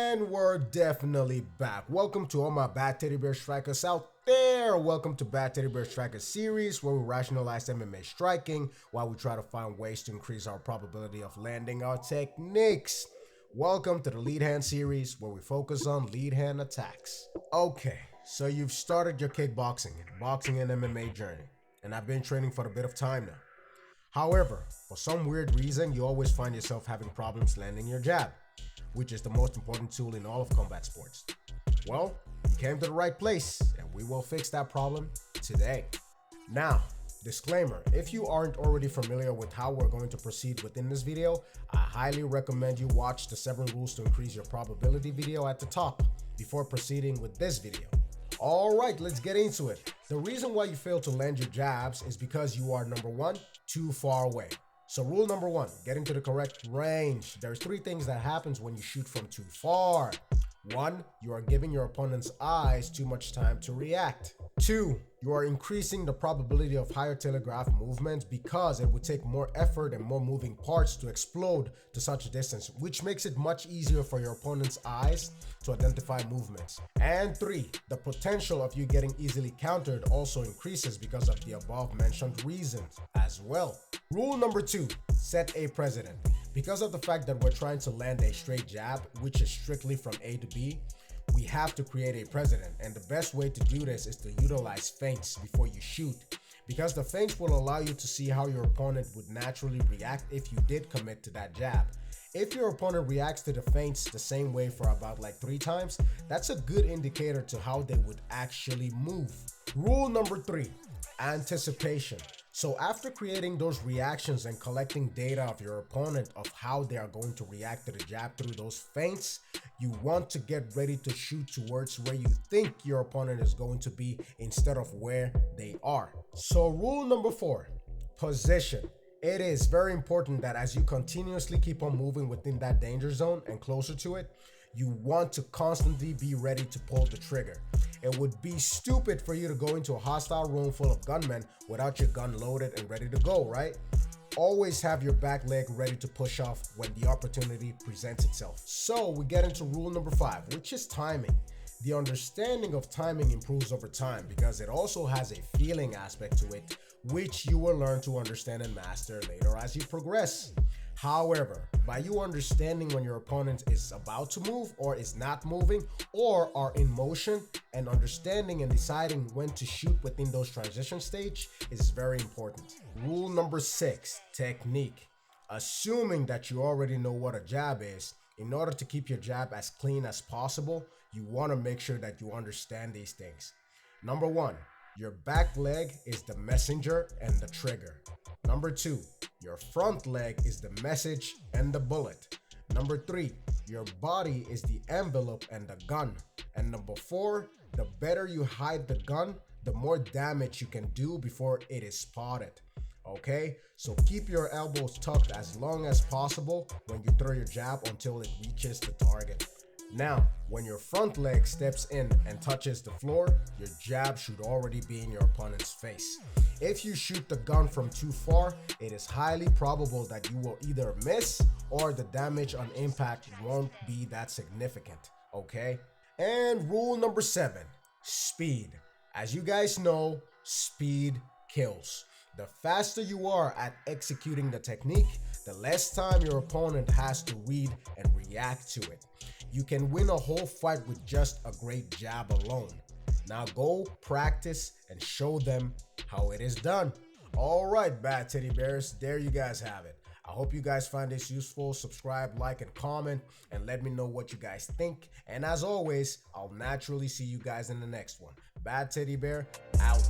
And we're definitely back. Welcome to all my Bad Teddy Bear strikers out there. Welcome to Bad Teddy Bear Striker series, where we rationalize MMA striking while we try to find ways to increase our probability of landing our techniques. Welcome to the lead hand series, where we focus on lead hand attacks. Okay, so you've started your kickboxing, boxing, and MMA journey, and I've been training for a bit of time now. However, for some weird reason, you always find yourself having problems landing your jab, which is the most important tool in all of combat sports. Well, you came to the right place, and we will fix that problem today. Now, disclaimer, if you aren't already familiar with how we're going to proceed within this video, I highly recommend you watch the 7 rules to increase your probability video at the top before proceeding with this video. Alright, let's get into it. The reason why you fail to land your jabs is because you are, number 1, too far away. So rule number 1, get into the correct range. There's 3 things that happens when you shoot from too far. 1, you are giving your opponent's eyes too much time to react. 2, you are increasing the probability of higher telegraph movements because it would take more effort and more moving parts to explode to such a distance, which makes it much easier for your opponent's eyes to identify movements. And 3, the potential of you getting easily countered also increases because of the above mentioned reasons as well. Rule number 2, set a precedent. Because of the fact that we're trying to land a straight jab, which is strictly from A to B, we have to create a precedent, and the best way to do this is to utilize feints before you shoot, because the feints will allow you to see how your opponent would naturally react if you did commit to that jab. If your opponent reacts to the feints the same way for about 3 times, that's a good indicator to how they would actually move. Rule number 3, anticipation. So after creating those reactions and collecting data of your opponent of how they are going to react to the jab through those feints, you want to get ready to shoot towards where you think your opponent is going to be instead of where they are. So rule number 4, position. It is very important that as you continuously keep on moving within that danger zone and closer to it, you want to constantly be ready to pull the trigger. It would be stupid for you to go into a hostile room full of gunmen without your gun loaded and ready to go, right? Always have your back leg ready to push off when the opportunity presents itself. So we get into rule number 5, which is timing. The understanding of timing improves over time because it also has a feeling aspect to it, which you will learn to understand and master later as you progress. However, by you understanding when your opponent is about to move or is not moving or are in motion, and understanding and deciding when to shoot within those transition stage is very important. Rule number 6, technique. Assuming that you already know what a jab is, in order to keep your jab as clean as possible, you want to make sure that you understand these things. Number 1, your back leg is the messenger and the trigger. Number 2, your front leg is the message and the bullet. Number 3, your body is the envelope and the gun. And number 4, the better you hide the gun, the more damage you can do before it is spotted. Okay, so keep your elbows tucked as long as possible when you throw your jab until it reaches the target. Now, when your front leg steps in and touches the floor, your jab should already be in your opponent's face. If you shoot the gun from too far, it is highly probable that you will either miss or the damage on impact won't be that significant, okay? And rule number 7, speed. As you guys know, speed kills. The faster you are at executing the technique, the less time your opponent has to read and react to it. You can win a whole fight with just a great jab alone. Now go practice and show them how it is done. Alright, Bad Teddy Bears, there you guys have it. I hope you guys find this useful. Subscribe, like, and comment, and let me know what you guys think. And as always, I'll naturally see you guys in the next one. Bad Teddy Bear, out.